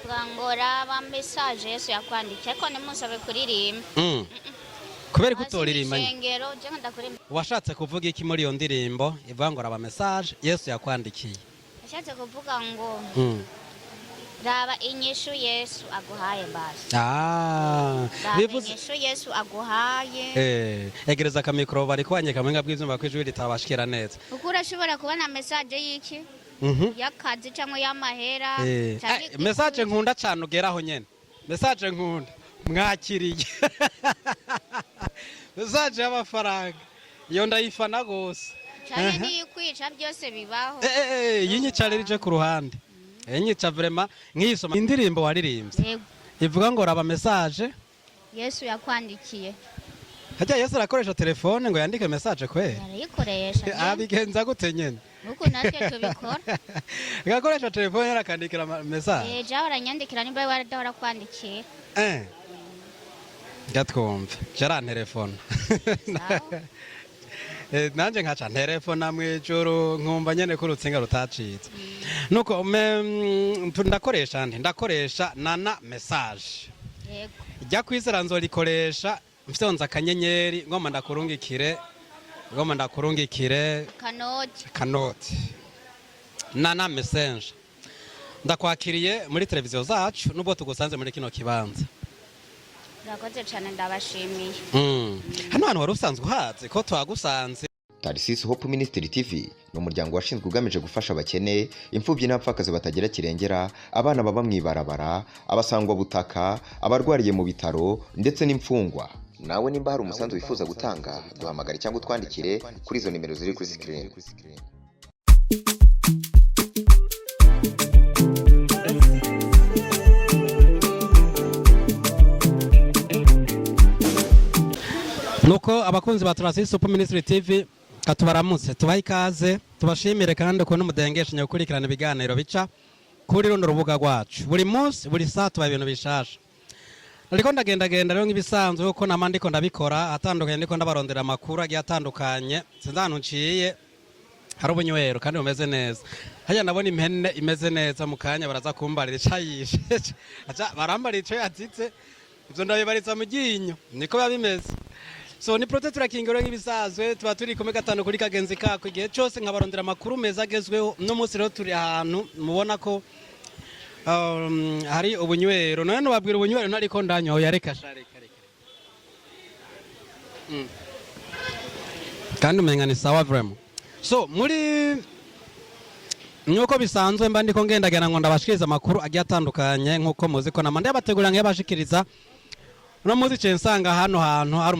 ngo raba message Yesu yakwandikiye ariko nimusabe kuririmba kubera kutoririmba ishengero je ndakurimba washatse kuvuga iki muri iyo ndirimbo ivuga ngo raba message Yesu yakwandikiye washatse kuvuga ngo raba inyishu Yesu aguhaye basi bivuze inyishu Yesu aguhaye egereza akamikoro bari kwanyeka mwenga bw'ivyumba kwijwi ritabashikira neza uko urashobora kubona message y'iki y'akazi cyangwa y'amahera message nkunda cyane ugeraho nyene message nkunda mwakiriye message y'amafaranga iyo ndayifana gose cyane n'ikwica byose bibaho yinyicare rije ku ruhande enyica vraiment nkisoma indirimbo waririmbye ivuga ngo raba message Yesu yakwandikiye hajya Yesu arakoresha telefone ngo yandike message kwera arayikoresha abigenza gute nyene nuko natwe tubikora gakoresha telefone arakandikira message jaho aranyandikira nimba waradahora kwandikiye gatwumve jara telefone nanje nkaca telefone amwijoro nkumva nyene ko urutsinga rutacitse nuko ndakoresha nana message yego ijya kwizera nzorikoresha mfyonza akanyenyeri ngoma ndakurungikire kanoti nana message ndakwakiriye muri televiziyo zacu nubwo tugusanze muri kino kibanza urakoze cyane ndabashimiye hano hantu wari usanzwe uhazi ko twagusanze. Tarisisi Hope Ministry TV ni umuryango washinzwe ugamije gufasha abakene, imfubyi n'abapfakazi batagira kirengera, abana baba mwibarabara, abasangwa butaka, abarwariye mu bitaro ndetse n'imfungwa. Nawe nimba hari umusanzu wifuza gutanga, duhamagare cyangwa utwandikire kuri izo nimero ziri kuri screen. Nuko abakunzi ba Tarisisi Hope Ministry TV katubaramutse tubaha ikaze tubashimire kandi uko n'umudengesha nyakurikirana ibiganiro bica kuri runo rubuga rwacu buri munsi buri saa tuba ibintu bishasha. Ariko ndagenda rero nk'ibisanzwe uko namandiko ndabikora atandukanye ndiko ndabarondera amakuru agiye atandukanye sinzantu nciye hari ubunywero kandi bumeze neza. Hajya nabona impene imeze neza mu kanya baraza kumbarira icayishe aca barambara ico yatitse ivyo ndabibariza mu ginyo niko babimeze. So ni protector kingero nk'ibisazwe tuba turi kumwe gatano kuri kagenzi kako igihe cyose nkabarondera amakuru meza agezweho no munsi rero turi ahantu mubona ko hari ubunywero none babwira ubunywero ntariko ndanyo yareka shareka kandi umenga ni sawa vraiment. So muri nuko bisanzwe mba ndiko ngendagana ngo ndabashikiriza amakuru agiye atandukanye nkuko muzi ko namande yabategurira nk'abashikiriza no muzi censanga hano hantu hari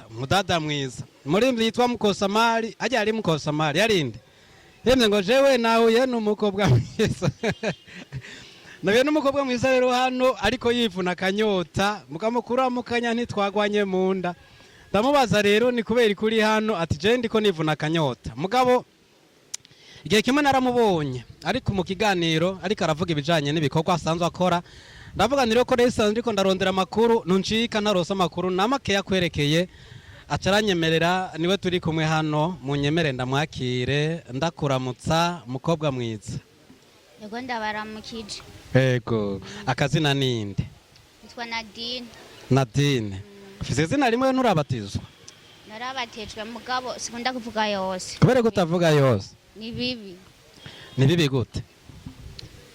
umudada mwiza muri yitwa Mukosamari ajya ari Mukosamari yarinde yemwe ngo jewe nawe ye numukobwa mwiza nawe numukobwa mwiza rero hano ariko yivuna kanyota mukamukura mukanya ntitwagwanye munda ndamubaza rero ni kubera kuri hano ati je ndiko nivuna kanyota mugabo igihe kimwe naramubonye ariko mu kiganiro ariko aravuga ibijanye n'ibikorwa asanzwe akora ndavuga niro ko resa ndiko ndarondera amakuru nuncika narosa amakuru namake yakwerekeye acaranyemerera niwe turi kumwe hano munyemere ndamwakire ndakuramutsa mukobwa mwiza. Yego ndabaramukije. Yego akazina ninde? Nitwa Nadine. Ufise izina rimwe nturabatizwa? Narabatejwe mugabo sikunda kuvuga yose. Kubera kutavuga yose? Ni bibi. Ni bibi gute?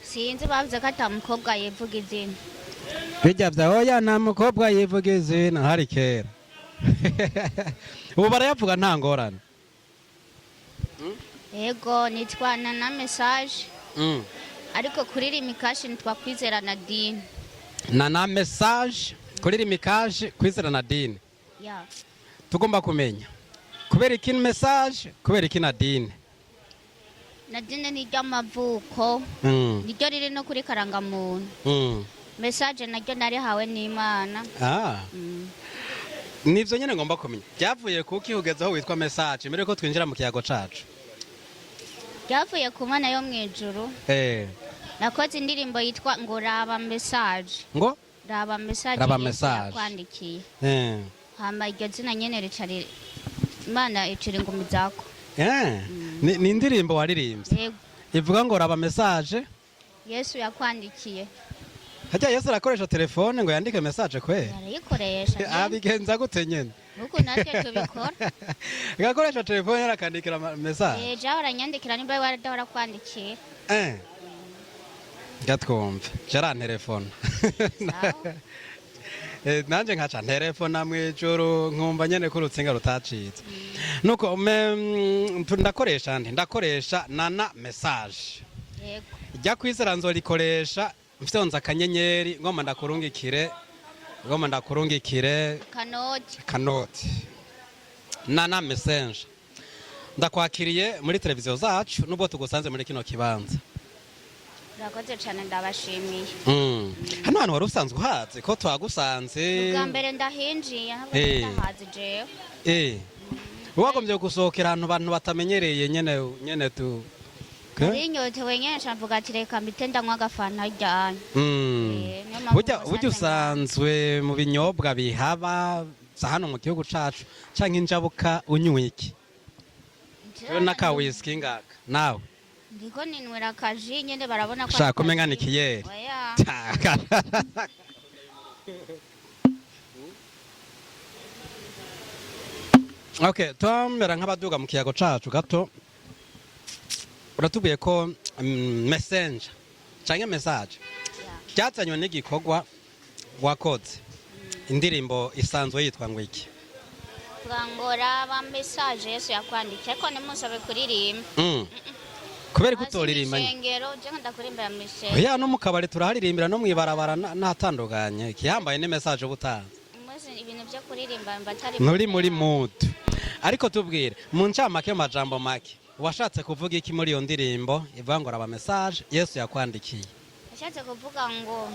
Sinzi bavuze ko atamukobwa yivuga izina. Bijya oya nta mukobwa yivuga izina hari kera. Ubu barayavuga nta ngorane. Yego nitwa nana message. Ariko kuri rimikashi nitwa Kwizera Nadine. Nana message kuri rimikashi Kwizera Nadine. Yeah. Tugomba kumenya. Kubera iki message kubera iki Nadine? Nadine ni ry'amavuko niryo riri no kuri karangamuntu message naryo nari hawe n'Imana. Nivyo nyene ngomba kumenya byavuye kuki ugezaho witwa message mbere ko twinjira mu kiyago cacu. Byavuye ku Mana yo mwijuru nakoze indirimbo yitwa ngo raba message ngo raba message kwandikiye hama iryo zina nyene ricari Imana iciri ngumi zako. Ni indirimbo waririmbye ivuga ngo raba message Yesu yakwandikiye. hajya Yesu arakoresha telefone ngo yandike message kwe arayikoresha abigenza gute nyene uko natwe tubikora agakoresha telefone arakandikira message jaho aranyandikira nimba waradahora kwandikira gatwumve jara telefone nanje nkaca telefone mwijoro nkumva nyene ko urutsinga rutacitse nuko ndakoresha nana message yego ijya kwizera nzorikoresha mfyonza akanyenyeri ngoma ndakurungikire kanoti nana message ndakwakiriye muri televiziyo zacu nubwo tugusanze muri kino kibanza. Urakoze cyane ndabashimiye. Hano hantu wari usanzwe uhazi ko twagusanze ubwa mbere ndahinjiye ndahazi jewe wagombye gusohokera ahantu abantu batamenyereye nyene tu inyotewe nyene camvuga ati reka mbite ndanywa agafanta ryanye burya usanzwe mu binyobwa bihaba hano mu gihugu cacu canke injabuka unywa iki naka whisky ngaka nawe ndiko ninwera akaji nyene barabona ko shaka umenga ni kiyeri Okay, twamera nk'abaduga mu kiyago cacu gato. Uratubuye ko messenger canke message cyazanywe n'igikorwa wakoze indirimbo isanzwe yitwa ngo iki Twangora ba message Yesu yakwandikiye ko nimusabe kuririmba kubera ko utoririmba ingero je ndakurimba message oya no mukabare turaharirimba no mwibarabara natandukanye kiyambaye ne message ubutanze ibintu byo kuririmba mbatari muri mood ariko tubwire mu ncamake majambo make washatse kuvuga iki muri iyo ndirimbo ivangora aba message Yesu yakwandikiye washatse kuvuga ngo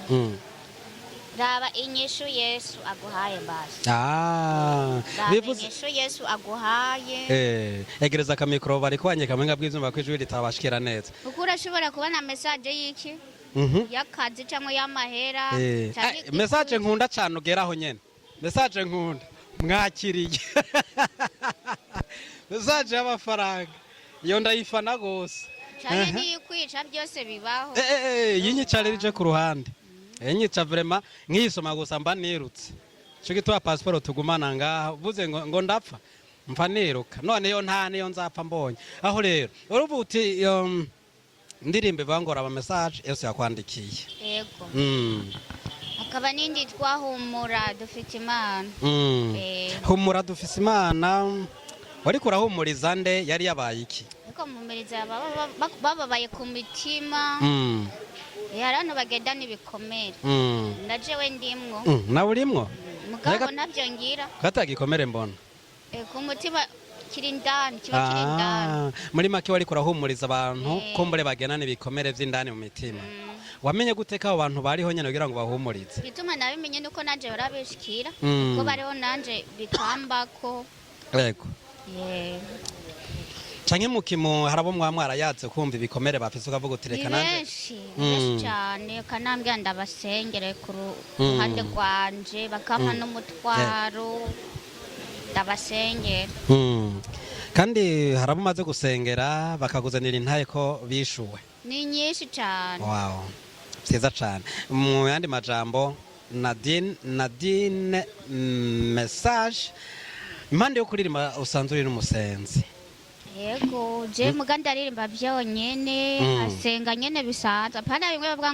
raba inyishu Yesu aguhaye basi bivuze inyishu Yesu aguhaye egereza kamikro bari kwanye kamenga bw'ivyumba kwijwi ritabashikira neza uko urashobora kubona message y'iki yakazi cyangwa y'amahera message nkunda cyane ugeraho nyene message nkunda mwakiriye message y'amafaranga iyo ndayifana gose cyane n'ikwica byose bibaho yinyicare rije ku ruhande enyica vraiment nkisoma gusa mba nirutse cyo gitwa passport tugumana ngaha uvuze ngo ndapfa mfa niruka none yo nta niyo nzapfa mbonye aho rero urubuti ndirimbe bangora aba message Yesu yakwandikiye yego akaba nindi twahumura dufite imana humura dufite imana wari kurahumuriza nde yari yabaye iki ariko mumiriza bababaye ku mitima yarano bagenda nibikomere ndajewe ndimwo nawe urimwo mugabo nabyo ngira katagikomere mbona ku mutima kiri ndani kiba kiri ndani muri make wari kurahumuriza abantu kumbure bagena nibikomere vy'indani mu mitima wamenye guteka abo bantu bariho nyene kugira ngo bahumurize gituma nabimenye nuko nanje barabishikira ko bariho nanje bikambako yego canke mukimo harabo mwarayaze kumva ibikomere bafise ukavuga utireka nanje benshi cyane kanambya ndabasengere ku ruhande rwanje bakampa n'umutwaro ndabasengera kandi harabo maze gusengera bakaguzanira intaye ko bishuwe ni nyinshi cyane wow vyiza cane mu yandi majambo Nadine message impande yo kuririmba usanzwe uri n'umusenzi yego je muganda aririmba byonyene asenga nyene bisaza pana bimwe bavuga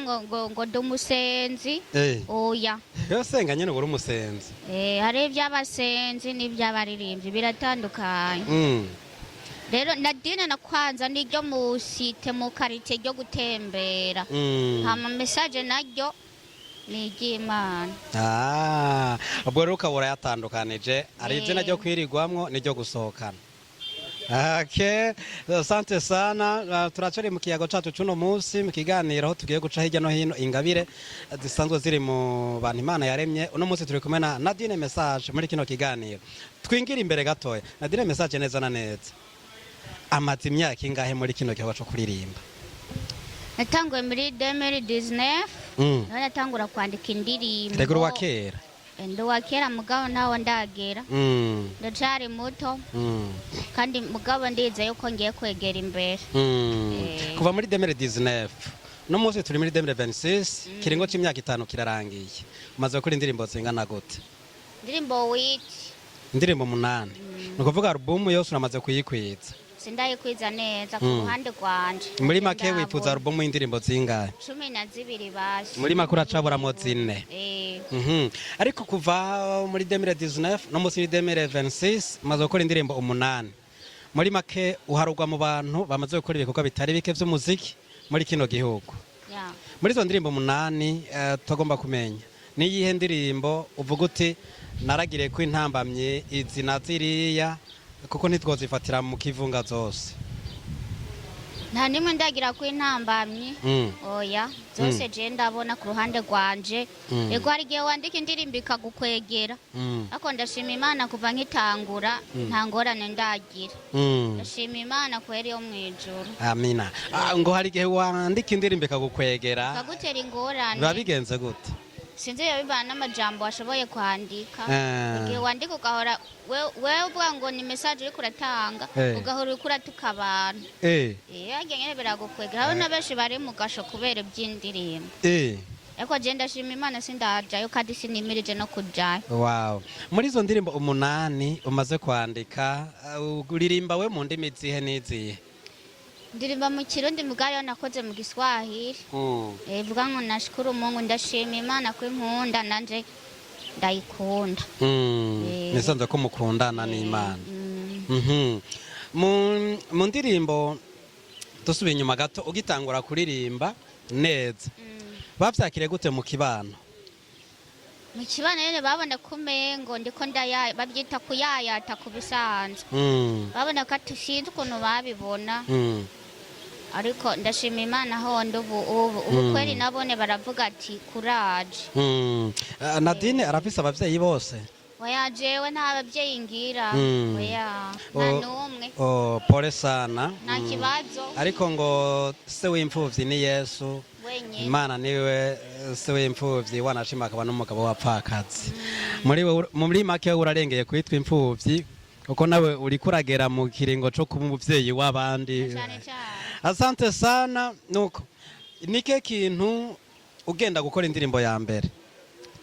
ngo ndumusenzi oya yo senga nyene uri umusenzi hari iby'abasenzi n'iby'abaririmbyi biratandukanye rero Nadine nakwanza niryo musite mu karite ryo gutembera hama message naryo nigimana ubwo rero ukabura yatandukanije ari izina ryo kwirigwamwo niryo gusohokana. Okay, asante sana. Turacari mu kiyago cacu cuno munsi mu kiganiro aho tugiye guca hirya no hino ingabire zisanzwe ziri mu bantu Imana yaremye. Uno munsi turi kumwe na Nadine message muri kino kiganiro. Twingira imbere gatoya. Nadine message neza na neza. Amazi imyaka ingahe muri kino kiyago cyo kuririmba? Natanguye muri 2019. Natangura kwandika indirimbo. Teguru wa kera. Ndo wakera mugabo nawo ndagera ndacari muto kandi mugabo ndize yuko ngiye kwegera imbere kuva muri 2019 no munsi turi muri 2026 kiringo c'imyaka 5 kirarangiye umaze gukora indirimbo zingana gute indirimbo witi indirimbo 8 nukuvuga album yose uramaze kuyikwiza sindayikwiza neza ku ruhande rwanje muri make wifuza album y'indirimbo zingahe 12 bashi muri make uracaburamo 4 ariko kuva muri 2019 no munsi 2026 umaze gukora indirimbo 8 muri make uharugwa mu bantu bamaze gukora ibikorwa bitari bike vy'umuziki muri kino gihugu muri izo ndirimbo 8 tugomba kumenya ni yihe ndirimbo uvuga uti naragire ko intambamye izina ziriya kuko ntitwozifatira mu kivunga zose nta nimwe ndagira ko intambamye oya zose je ndabona ku ruhande rwanje ego hari gihe wandika indirimbo ikagukwegera ariko ndashima Imana kuva nkitangura nta ngorane ndagira ndashima Imana kweri yo mwijuru amina ngo hari gihe wandika indirimbo ikagukwegera kagutera ingorane babigenze gute sinzi yabibana n'amajambo washoboye kwandika igihe wandika ugahora wewe uvuga ngo ni message uri kuratanga ugahora uri kuratuka abantu yagiye nyene biragukwegera aho nabenshi bari mu gasho kubera by'indirimbo ariko je ndashima Imana sindajayo kandi sinimirije no kujayo wow muri izo ndirimbo 8 umaze kwandika uririmba we mu ndimi zihe n'izihe ndirimba mu Kirundi mugayo nakoze mu Giswahili vuga ngo nashukuru Mungu ndashima Imana ko inkunda nanje ndayikunda nisanze ko mukundana n'Imana mu ndirimbo dusubiye inyuma gato ugitangura kuririmba neza bavyakire gute mu kibano mu kibano rero babona kumengo ndiko ndaya babyita kuyayata kubisanzwe babona ko tushinzwe ukuntu babibona ariko ndashima Imana hondo ubu kweri nabone baravuga ati courage Nadine arafise abavyeyi bose oya jewe nta babyeyi ngira oya nta numwe pole sana nta kibazo ariko ngo se w'imfuvyi ni Yesu Imana niwe se w'imfuvyi wanashima akaba n'umugabo wapfakazi muri make urarengeye kwitwa imfuvyi uko nawe uri kuragera mu kiringo cyo kuba umuvyeyi w'abandi asante sana nuko nike kintu ugenda gukora indirimbo ya mbere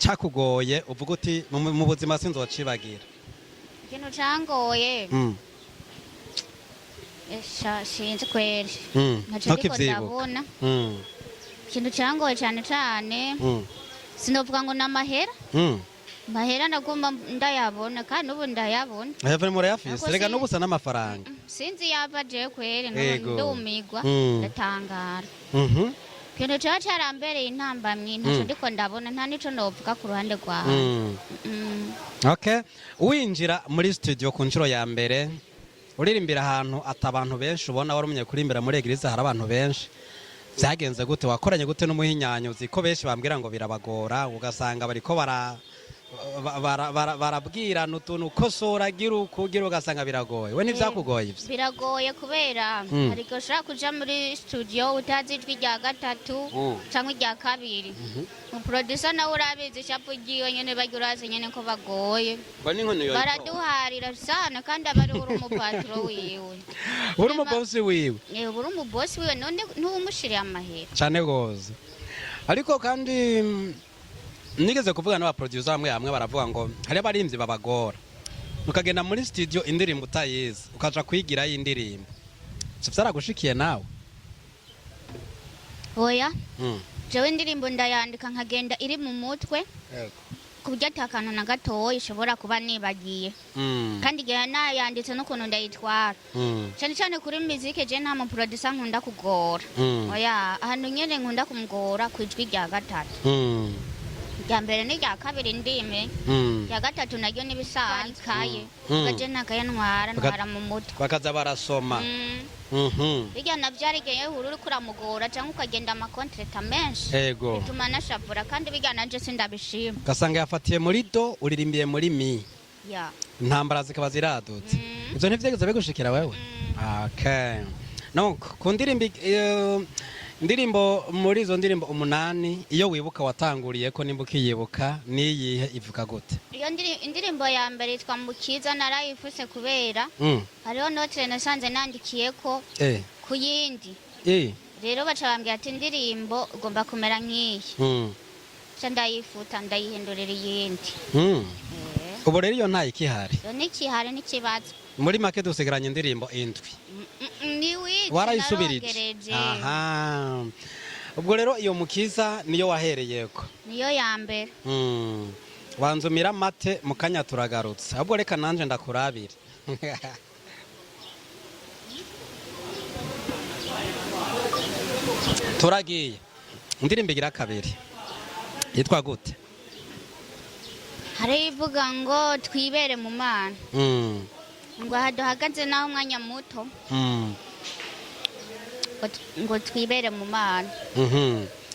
cakugoye uvuga uti mu buzima sinzocibagira ikintu cangoye sinzi kweri ntaco ndabona ikintu cangoye cane cane sinovuga ngo n'amahera mahera nagomba ndayabona kandi ubu ndayabona Heaven murayafise rega n'ubusa n'amafaranga sinzi yava je kweri ndumigwa ndatangara kintu cyo carambereye intambamye ntaco ndiko ndabona nta nico novuga ku ruhande rwawe okay winjira muri studio ku nshuro ya mbere uririmbira ahantu atabantu benshi ubona warumye kurimbira muri eglise hari abantu benshi vyagenze gute wakoranye gute n'umuhinyanyo uziko benshi bambwira ngo birabagora ugasanga bariko barabwira n'utuntu ukosora gira ugasanga biragoye we ntivyakugoye ivyo biragoye kubera ariko ushaka kuja muri studio utazi ijwi rya gatatu cyangwa irya kabiri umuproducer nawe urabizi ishapu ryiwe nyene barya urazi nyene ko bagoye baraduharira sana kandi abari uri umupatro wiwe uri umubosi wiwe uri umubosi wiwe none ntumushiriye amahera cane gose ariko kandi nigeze kuvuga n'abaproducer hamwe baravuga ngo hari abarimvyi babagora ukagenda muri studio indirimbo utayizi ukaja kwigira y'indirimbo sivyo vyaragushikiye nawe oya jewe indirimbo ndayandika nkagenda iri mu mutwe kuburyo atakantu na gatoya ishobora kuba nibagiye kandi igihe nayanditse n'ukuntu ndayitwara cyane cyane kuri muzike je nta muproducer nkunda kugora oya ahantu nyene nkunda kumugora ku ijwi rya gatatu rya mbere n'irya kabiri ndime rya gatatu naryo n'ibisanzwe gaje ntakaye mu mutwe bakaza barasoma bijya navyarigeye uri kuramugora cyangwa ukagenda amakontreta menshi bituma nashavura kandi bijya nanje sindabishima gasanga yafatiye muri do uririmbiye muri mi intambara zikaba ziradutse ivyo ntivyigeze bigushikira wewe okay no kundirimbi indirimbo muri izo ndirimbo 8 iyo wibuka watanguriye ko nimba ukiyibuka niyihe ivuga gute iyo indirimbo ya mbere yitwa Mukiza narayifuse kubera hariho note nasanze nandikiye ko ku yindi rero baca bambwira ati indirimbo ugomba kumera nk'iyi ca ndayifuta ndayihindurira iyindi. ubu rero iyo nta ikihari iyo nikihari n'ikibazo. muri make dusigaranye indirimbo indwi. ni wiki warayisubirije. aha ubwo rero iyo Mukiza niyo wahereyeko? niyo ya mbere. wanzumira mate mu kanya turagarutse, ahubwo reka nanje ndakurabire. turagiye. indirimbo igira kabiri yitwa gute? hari ivuga ngo twibere mu Mana. ngo aha duhagaze naho umwanya muto ngo twibere mu Mana.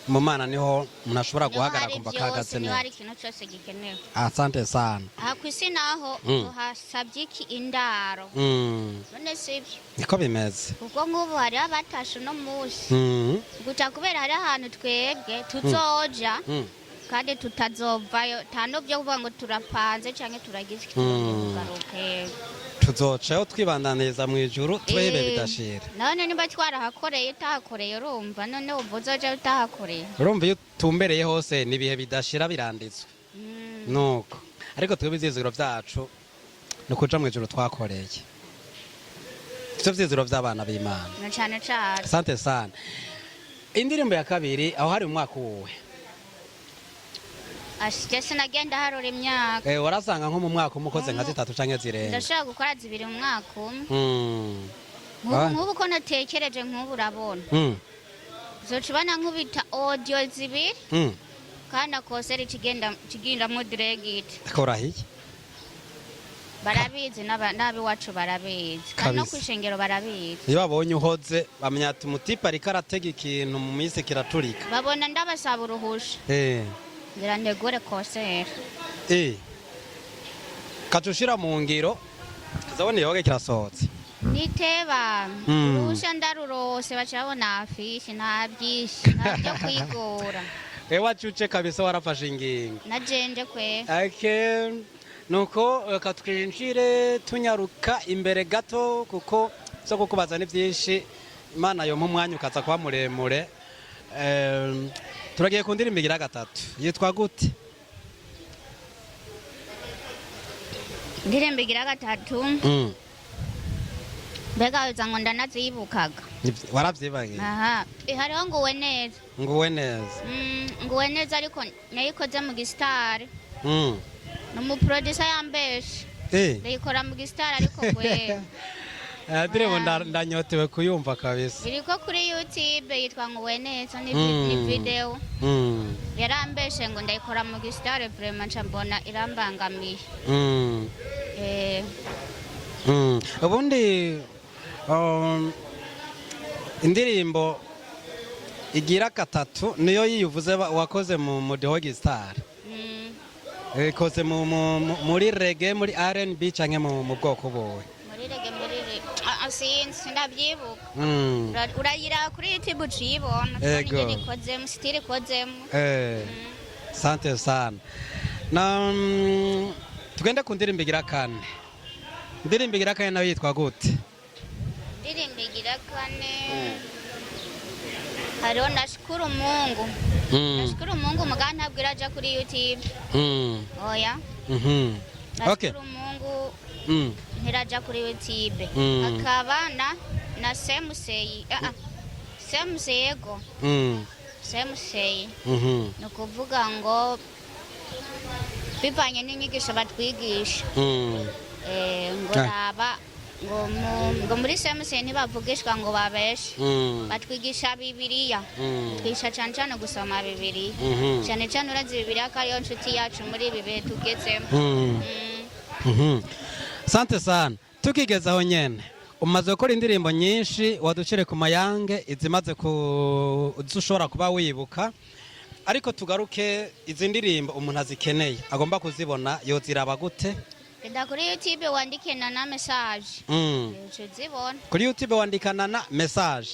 mu Mana niho umuntu ashobora guhagarara kumva kahagaze niho neza. hari ikintu cyose gikenewe. asante sana. aha ku isi naho tuhasabye iki indaro. none sibyo niko bimeze. kuko nk'ubu hariho abatashe uno munsi guca kubera hari ahantu twebwe tuzoja kandi tutazovayo nta n'ubyo kuvuga ngo turapanze cyangwa turagize kugaruke. tuzocaho twibandaniriza mu ijuru twebe bidashira. none niba twarahakoreye utahakoreye urumva none ubu uzoja utahakoreye. urumva iyo utumbereye hose n'ibihe bidashira biranditswe. nuko ariko twebwe ivyizigiro vyacu ni ukuja mu ijuru twakoreye. ivyo vyizigiro vy'abana b'Imana na cane cane. asante sana. indirimbo ya kabiri aho hari umwaka uwuhe? ashije sinagenda harura imyaka. warasanga nko mu mwaka umukoze nka 3 canke zirenga. ndashaka gukora 2 mu mwaka umwe. nk'ubu ko natekereje nk'ubu urabona zocibana nk'ubita audio 2 kandi akosera kigendamo diregiti. korahiye barabizi n'abiwacu barabizi kandi no kwishengero barabizi. iyo babonye uhoze bamenya ati umutipe ariko aratega ikintu mu minsi kiraturika. babona ndabasaba uruhusha ngira ndegure kosera. kacushira mu ngiro zabone yoge kirasohotse. niteba uruhusha ndarurose bacabona afishi nta byinshi ntabyo kwigora. wacuce kabisa warafashe ingingo. najenje kwe. nuko katwinjire tunyaruka imbere gato kuko zo kukubaza ni byinshi. Imana yo mu mwanya ukaza kuba muremure. turagiye ku ndirimbo igira gatatu yitwa gute? indirimbo igira gatatu mbega wiza ngo ndanazibukaga. waravyibagiye? hariho nguwe neza. nguwe neza. nguwe neza ariko nayikoze mu gisitari. ni umuproducer yambeshe. ndayikora mu gisitari ariko ngwe ndirimbo ndanyotewe kuyumva kabisa. iriko kuri YouTube yitwa nguwe neza ni video. yarambeshe ngo ndayikora mu gisitari vraiment nca mbona irambangamiye. ubundi indirimbo igira gatatu niyo yivuze wakoze mu Mudiho Gistar. ikoze muri reggae muri R&B canke mu bwoko buwe? muri reggae sinzi ndabyibuka. urayira kuri YouTube ucibona kandi ikoze style ikozemo. sante sana. na tugende ku ndirimbo igira kane. indirimbo igira kane nayo yitwa gute? indirimbo igira kane hariho nashukuru Mungu. nashukuru Mungu muganga ntabwo iraja kuri YouTube. oya. nashukuru Mungu ntiraja kuri YouTube. hakaba na semusei semuseyego semusei ni ukuvuga ngo bivanye n'inyigisho batwigisha. ngo raba ngo muri semusei ntibavugishwa ngo babeshe. batwigisha Bibiliya. twigisha cyane cyane gusoma Bibiliya. cyane cyane urazi Bibiliya ko ariyo nshuti yacu muri ibi bihe tugezemo. sante sana. tukigezaho nyene umaze gukora indirimbo nyinshi waducire ku mayange izimaze ushobora kuba wibuka, ariko tugaruke izi ndirimbo umuntu azikeneye agomba kuzibona yoziraba gute? Genda kuri YouTube wandikana na message. Uzibona. Kuri YouTube wandikana na message.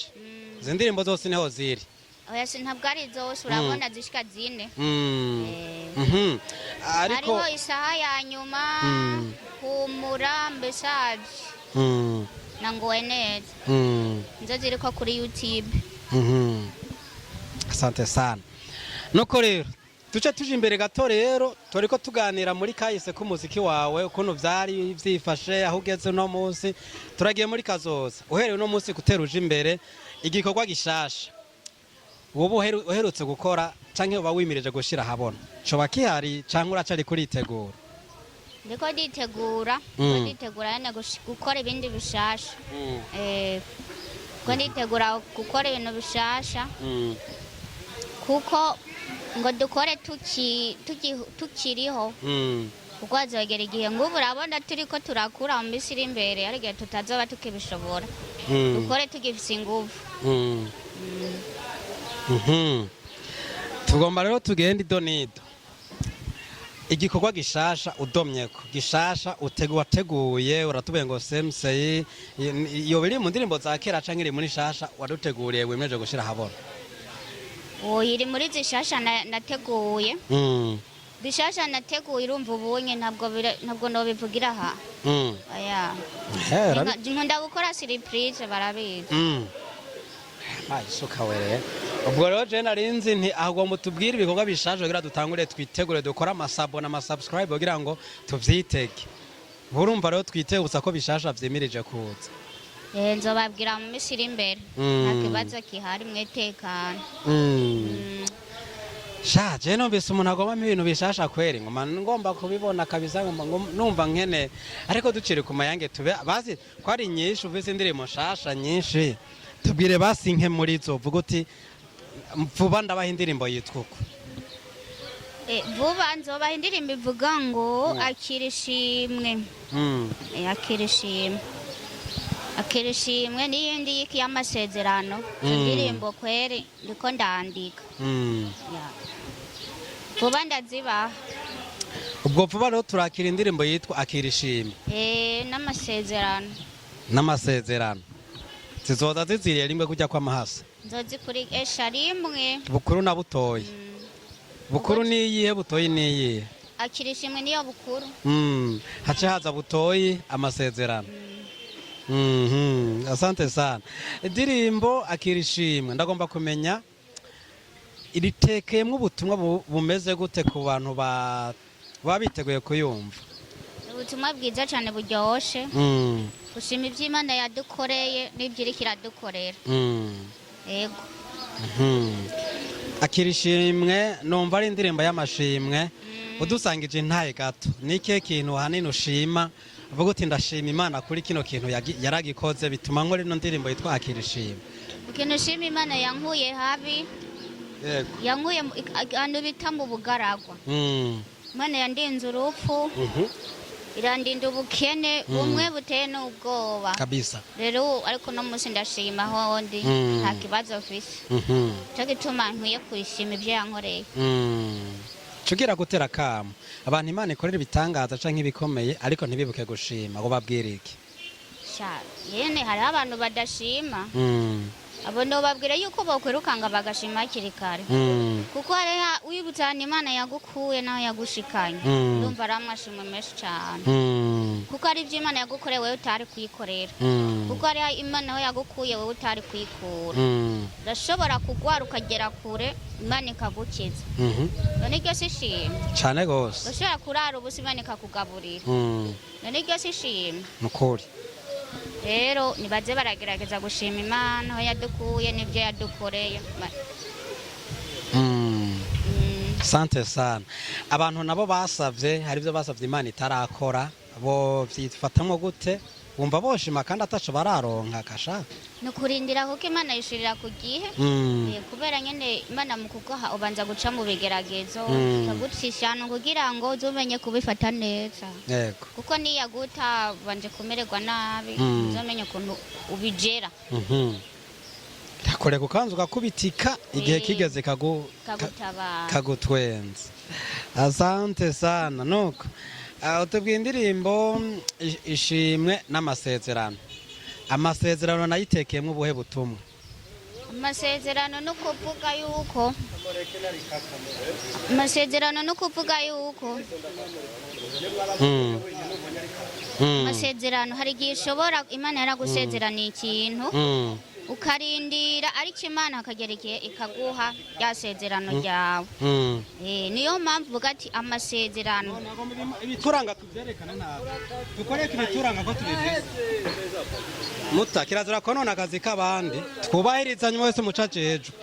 Izi ndirimbo zose niho ziri? oya ntabwo ari zose urabona zishika zine. ariko hariho isaha ya nyuma humura message na nguwe neza. nzo ziriko kuri YouTube. asante sana. Nuko rero tuce tuje imbere gato rero turiko tuganira muri kahise k'umuziki wawe ukuntu vyari vyifashe aho ugeze uno munsi, turagiye muri kazoza uherewe uno munsi gutera uje imbere igikorwa gishasha wowe uherutse gukora canke uba wimirije gushira habona coba kihari canke uracari kuritegura? ndiko nditegura nyene gukora ibindi bishasha ko nditegura gukora ibintu bishasha kuko ngo dukore tukiriho kuko hazogera igihe ngubu urabona turiko turakura mu minsi iri imbere ari igihe tutazoba tukibishobora dukore tugifise inguvu. Tugomba rero tugenda idonido igikorwa gishasha udomyeko gishasha wateguye uratubuye ngo semsey iyo biri mu ndirimbo za kera canke iri muri shasha waduteguriye wemeje gushira habona? iri muri zishasha nateguye bishasha nateguye urumva ubunye ntabwo nobivugira aha aya nkunda gukora surprise barabizi. Isuka were ubwo rero je narinzi nti ahubwo mutubwire ibikorwa bishaje kugira dutangure twitegure dukora amasabo na subscribe kugira ngo tuvyitege. Urumva rero twitebutsa ko bishasha vyimirije kuza? Nzobabwira mu minsi iri imbere nta kibazo kihari mwetekana. Je numvise umuntu agomba ibintu bishasha kweri ngomba kubibona kabisa numva nkene ariko ducire ku mayange tube bazi ko ari nyinshi uvise indirimbo shasha nyinshi tubwire basi nke muri zo vuga uti vuba ndabaha indirimbo yitwa uko. Vuba nzobaha indirimbo ivuga ngo akirishimwe. Akirishimwe n'iyindi yiki y'amasezerano indirimbo kweri ndiko ndandika. Vuba ndazibaha. Ubwo vuba rero turakira indirimbo yitwa akirishimwe n'amasezerano zizoza ziziriye rimwe kujya kwa mahasa? Nzozi kuri rimwe bukuru na butoyi. Bukuru niyihe butoyi niyihe? Akirishimwe niyo bukuru. Hace haza butoyi amasezerano. Asante sana. Indirimbo akirishimwe ndagomba kumenya iritekeyemwo ubutumwa bumeze gute ku bantu babiteguye kuyumva? Ubutumwa bwiza cyane buryoshe gushima iby'Imana yadukoreye n'ibyiriko iradukorera. Yego. Akirishimwe numva ari indirimbo y'amashimwe udusangije intaye gato nike kintu hanini ushima uvuga uti ndashima Imana kuri kino kintu yaragikoze bituma nkora ino ndirimbo yitwa akirishimwe? Ikintu ushima Imana yankuye habi. Yego. Yankuye ahantu bita mu bugaragwa. Imana yandinze urupfu. Irandinda ubukene bumwe buteye n'ubwoba kabisa. Rero ariko no munsi ndashima aho ndi nta kibazo mfise. Cyo gituma nkwiye kwishima ibyo yankoreye. Cugira gutera kamo abantu Imana ikorera ibitangaza canke ibikomeye ariko ntibibuke gushima ngo babwire iki? Yene hari abantu badashima. Abo no babwira yuko bokwirukanga bagashima hakiri kare. Kuko hari wibutsa Imana yagukuye naho yagushikanye ndumva ramwashimwe menshi cyane. Kuko ari ibyo Imana yagukoreye wewe utari kuyikorera. Kuko ari Imana we yagukuye wewe utari kuyikura. Urashobora kugwara ukagera kure Imana ikagukiza. None iryo sishimwe cyane gose. Urashobora kurara ubusa Imana ikakugaburira. None iryo sishimwe nukuri. Rero nibaze baragerageza gushima Imana aho yadukuye n'ibyo yadukoreye. Sante sana. Abantu nabo basavye hari byo basavye Imana itarakora bo vyifatamwo gute wumva boshima kandi ataco bararonka kasha? Nukurindira kuko Imana yishirira ku gihe. Kubera nyene Imana mu kuguha ubanza guca mu bigeragezo kagucishana kugira ngo uzumenye kubifata neza. Yego. Kuko niyaguta banje kumererwa nabi uzumenye ukuntu ubijera. Kore kukanzu kakubitika igihe kigeze kagutwenza. Asante sana nuko utubwiye indirimbo ishimwe n'amasezerano. Amasezerano nayitekeyemo ubuhe butumwa? Amasezerano no kuvuga yuko amasezerano hari igihe ishobora Imana yaragusezeraniye ikintu ukarindira ariko imana akagerekeye ikaguha yasezerano ryawe niyo mpamvu uvuga ati amasezerano ibituranga tubyerekana ntabwo dukoreke ibituranga ko tubivuze muta kirazira ko none akazi k'abandi twubahirizanye wese mucace hejuru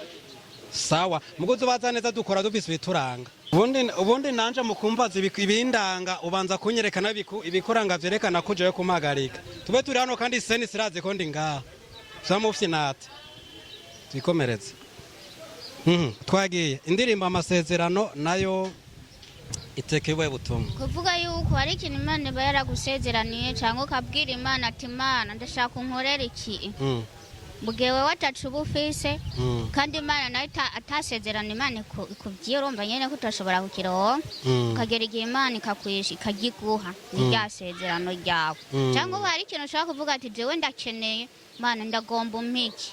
sawa muguzi baza neza dukora dufise ibituranga ubundi nanje mukumvaza ibindanga ubanza kunyerekana ibikuranga vyerekana ko jewe kumagarika tube turi hano kandi seni sirazi ko ndi ngaha samufye nate twikomereze twagiye indirimbo amasezerano nayo itekewe butumwa kuvuga yuko hari ikintu Imana iba yaragusezeraniye cyangwa ukabwira Imana ati Imana ndashaka unkorera iki mugewe watacu ubufise kandi Imana nayo atasezerana Imana ikubwiye urumva nyene ko utashobora kukironka ukagera igihe Imana ikakwisha ikagiguha n'iryasezerano ryawe cyangwa hari ikintu ushaka kuvuga ati jewe ndakeneye Imana ndagomba umpiki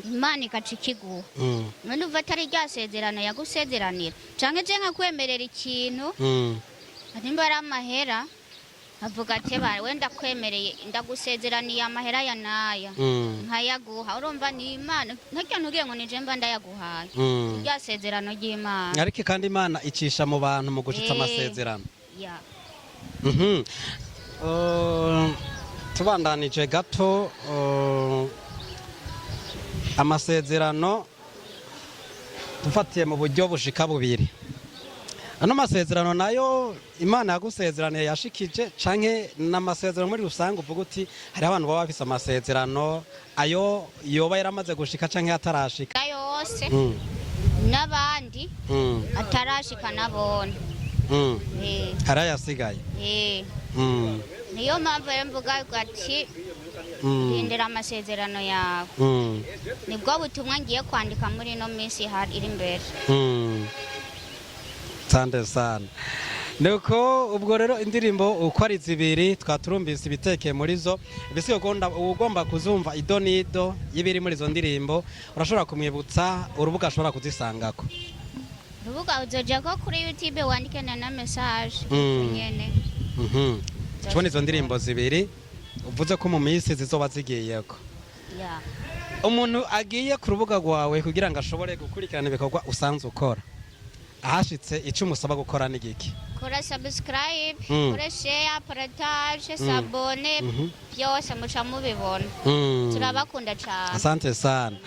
Imana ikaca ikiguha none uva atari ryasezerano yagusezeranira canke je nkakwemerera ikintu nimba ari amahera avuga ati wenda kwemereye ndagusezeraniye amahera ya naya nkayaguha urumva ni Imana ntajya ntugiye ngo nije mba ndayaguhaye ryasezerano ry'Imana ariko kandi Imana icisha mu bantu mu gushitsa amasezerano tubandanije gato amasezerano dufatiye mu buryo bushika bubiri ano masezerano nayo Imana yagusezeraniye yashikije canke n'amasezerano muri rusange uvuga uti hari abantu baba bafise amasezerano ayo yoba yaramaze gushika canke atarashika yose n'abandi atarashika nabone hari ayasigaye niyo mpamvu rero mvuga ati rindira amasezerano yawe nibwo butumwa ngiye kwandika muri ino minsi iri imbere sande sana nuko ubwo rero indirimbo uko ari zibiri twaturumbise ibitekeye muri zo bisi ugomba kuzumva ido nido y'ibiri muri izo ndirimbo urashobora kumwibutsa urubuga ashobora kuzisangako urubuga uzoja ko kuri YouTube wandike na message nyene tubona izo ndirimbo zibiri uvuze ko mu minsi zizoba zigiyeko umuntu agiye ku rubuga rwawe kugira ngo ashobore gukurikirana ibikorwa usanzwe ukora ahashitse icyo umusaba gukora ni giki kora subscribe kora share partage sabone byose muca mubibona turabakunda cyane asante sana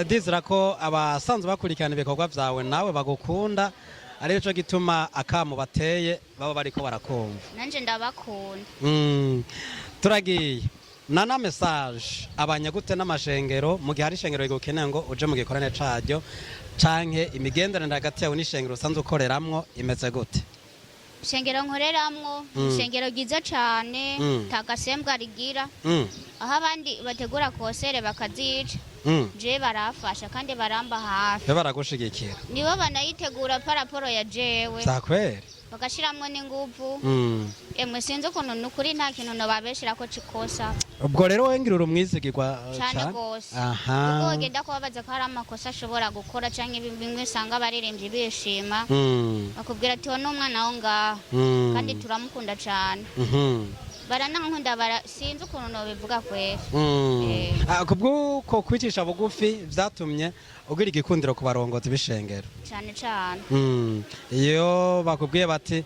dizira ko abasanzwe bakurikirana ibikorwa byawe nawe bagukunda ari cyo gituma akamu bateye baba bariko barakumva nanje ndabakunda turagiye nana message abanyagute n'amashengero mu gihe hari ishengero rigukeneye ngo uje mu gikorane caryo canke imigenderanire hagati yawe n'ishengero usanzwe ukoreramwo imeze gute ishengero nkoreramwo ishengero ryiza cane tagasembwa rigira aho abandi bategura kosere bakazica je barafasha kandi baramba hafi baragushigikira nibo banayitegura paraporo ya jewe sakwere bagashiramwo n'inguvu emwe sinzi ukuntu nukuri nta kintu nobabeshira ko cikosa ubwo rero wengirira umwizigirwa cyane gose ubwo genda kubabaza ko hari amakosa ashobora gukora canke bimwe usanga abaririmbyi bishima bakubwira ati wowe n'umwana wo ngaha kandi turamukunda cane baranankunda sinzi ukuntu nobivuga kwera kubw'uko kwicisha bugufi vyatumye ugira igikundiro ku barongozi b'ishengero cyane cyane iyo bakubwiye bati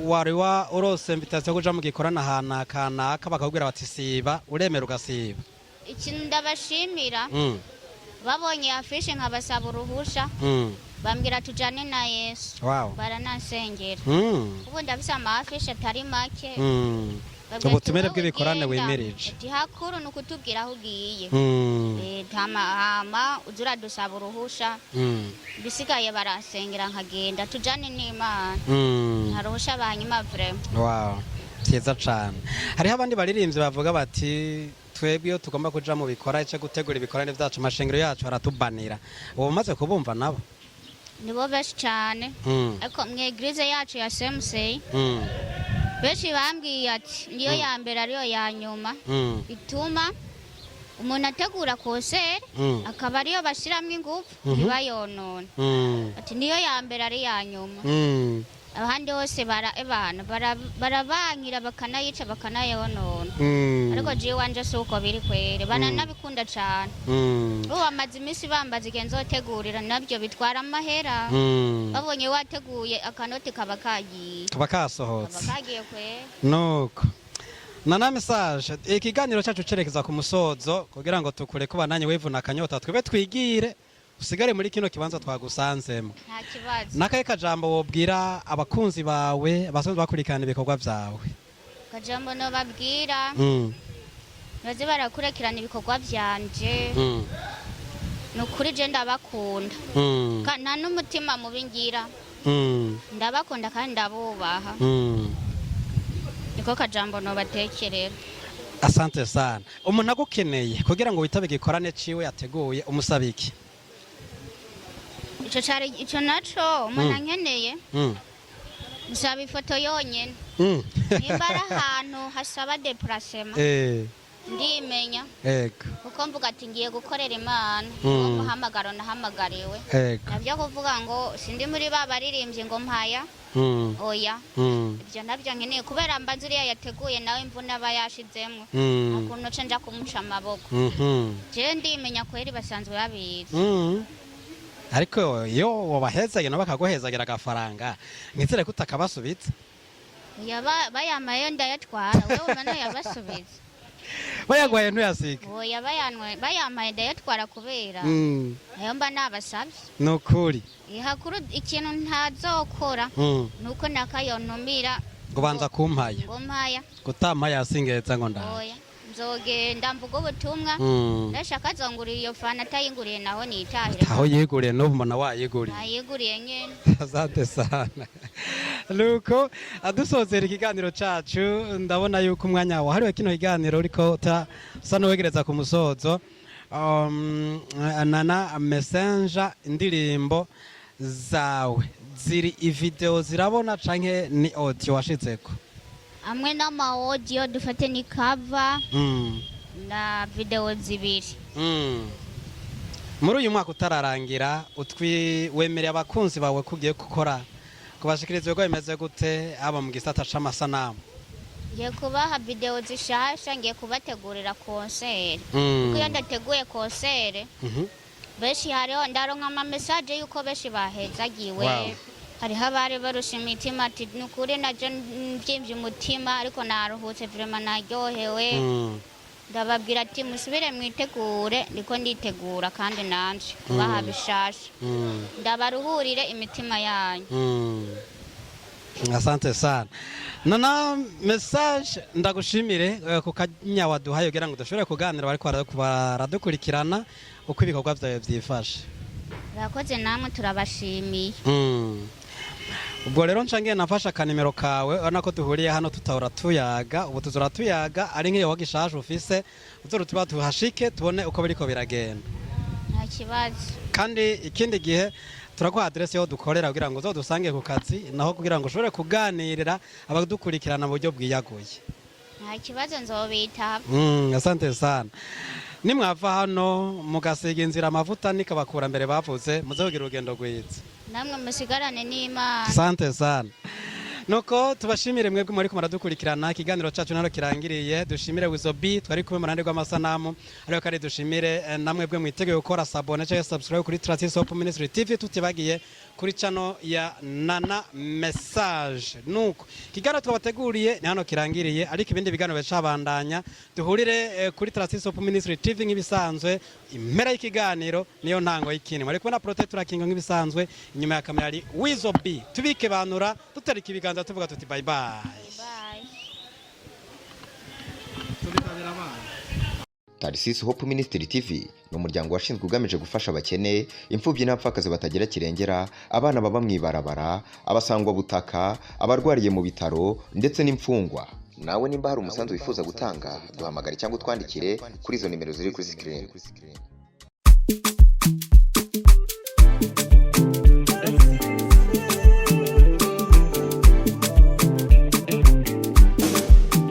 wari urose invitation yo kuja mu gikorana ahantu kanaka bakakubwira bati siba uremera ugasiba ikintu ndabashimira babonye afishe nkabasaba uruhusha bambwira tujane na Yesu baranansengera ubu ndafise amafishe atari make ubutumire bw'ibikorane wimirije ati hakuru nukutubwira aho ugiye hama uzura dusaba uruhusha bisigaye baransengera nkagenda tujane n'Imana ntaruhusha banyuma vraiment cyiza cane hariho abandi baririmbyi bavuga bati twebwe iyo tugomba kuja mu bikora cyo gutegura ibikorane vyacu amashengero yacu haratubanira ubu maze kubumva nabo nibo benshi cyane ariko mu eglise yacu ya Semsey benshi bambwiye ati niyo ya mbere ariyo ya nyuma bituma umuntu ategura kosere akaba ariyo bashiramwo ingufu ntibayonone ati niyo ya mbere ari ya nyuma ahandi hose barabankira bakanayica bakanayonona ariko je wanje suko biri kwere bananabikunda cyane ubu amazi imisi bambaza igihe nzotegurira nabyo bitwara amahera babonye wateguye akanoti kaba kasohotse kwere nuko Nana message ikiganiro cyacu cerekeza ku musozo kugira ngo tukure kuba nanye wivuna akanyota twebe twigire usigare muri kino kibanza twagusanzemo nta kibazo nakaye kajambo wobwira abakunzi bawe basanzwe bakurikirana ibikorwa byawe kajambo no babwira baze barakurikirana ibikorwa byanje nukuri je ndabakunda nta n'umutima mubingira ndabakunda kandi ndabubaha niko kajambo no batekerera asante sana umuntu agukeneye kugira ngo witabe gikorane ciwe yateguye umusabiki ico naco umuntu ankeneye musaba ifoto yonyene nimba ari ahantu hasaba déplacement ndimenya kuko mvuga ati ngiye gukorera Imana umuhamagaro nahamagariwe nabyo kuvuga ngo sindi muri baririmbye ngo mpaya oya ibyo nabyo nkeneye kubera mbanzi iriya yateguye nawe imvuna aba yashizemwo akuntu ce nja kumuca amaboko je ndimenya kweri basanzwe babizi ariko iyo wabahezage no bakaguhezagira agafaranga nizere kutakabasubitse bayamaye ndayatwara wewe umana yabasubiza bayagwaye ntuyasiga oya bayamaye ndayatwara kubera nayo mba nabasabye nukuri ihakuru ikintu ntazokora nuko nakayonumira ngo banza kumpaya ngo mpaya gutampaya yasingetsa ngo ndaje oya nzogenda mvuga ubutumwa ndashaka azonguriye iyo fana atayinguriye naho nitahire aho yiguriye n'ubu mbona wayiguriye nayiguriye nyene asante sana nuko adusozera ikiganiro cacu ndabona yuko umwanya wahariwe kino kiganiro uriko usa n'uwegereza ku musozo Nana Messenger indirimbo zawe ziri ivideo zirabona canke ni audio washizeko amwe n'ama audio dufate ni cover na video zibiri muri uyu mwaka utararangira wemereye abakunzi bawe kugiye gukora kubashikiriza ibigo bimeze gute aba mu gisata c'amasanamu ngiye kubaha video zishasha ngiye kubategurira concert kuko iyo ndateguye concert beshi hariho ndaronka ama message yuko beshi bahezagiwe hariho abari barusha imitima ati nukuri naje mbyimvye umutima ariko naruhutse vraiment naryohewe ndababwira ati musubire mwitegure ndiko nditegura kandi nanje kubaha bishasha ndabaruhurire imitima yanyu asante sana Nana message ndagushimire ku kanya waduhaye kugira ngo dushobore kuganira bariko baradukurikirana uko ibikorwa byawe byifashe Rakoze namwe turabashimiye ubwo rero nshangiye nafasha akanimero kawe urabona ko duhuriye hano tutahora tuyaga ubu tuzora tuyaga ari nk'iyo wagishaje ufise uzora tuba tuhashike tubone uko biriko biragenda nta kibazo kandi ikindi gihe turaguha adresse yo dukorera kugira ngo uzodusange ku kazi naho kugira ngo ushobore kuganirira abadukurikirana mu buryo bwiyaguye nta kibazo nzobitaba asante sana nimwava hano mugasiga inzira amavuta nikabakura mbere bavuze muzogira urugendo rwiza namwe musigarane n'Imana asante sana nuko tubashimire mwebwe muri ko maradukurikirana ikiganiro cyacu naro kirangiriye dushimire Wizobi twari kumwe mu rande rw'amasanamu ariko kandi dushimire namwe mwitegeye gukora sabone cyangwa subscribe kuri Tracy Soap Ministry TV tutibagiye kuri channel ya Nana Message nuko kiganiro twabateguriye ni hano kirangiriye ariko ibindi biganiro becabandanya duhurire kuri Tracy Soap Ministry TV nk'ibisanzwe impera y'ikiganiro niyo ntango y'ikini muri kubona Protector King nk'ibisanzwe inyuma ya kamera ari Wizobi tubike banura tutarika ibiganiro tuvuga tuti bye bye. Tracy Hope Ministry TV ni umuryango washinzwe ugamije gufasha abakene, imfubyi n'abapfakazi batagira kirengera, abana baba mwibarabara, abasangwa butaka, abarwariye mu bitaro ndetse n'imfungwa. Nawe nimba hari umusanzu wifuza gutanga duhamagare cyangwa utwandikire kuri izo nimero ziri kuri screen.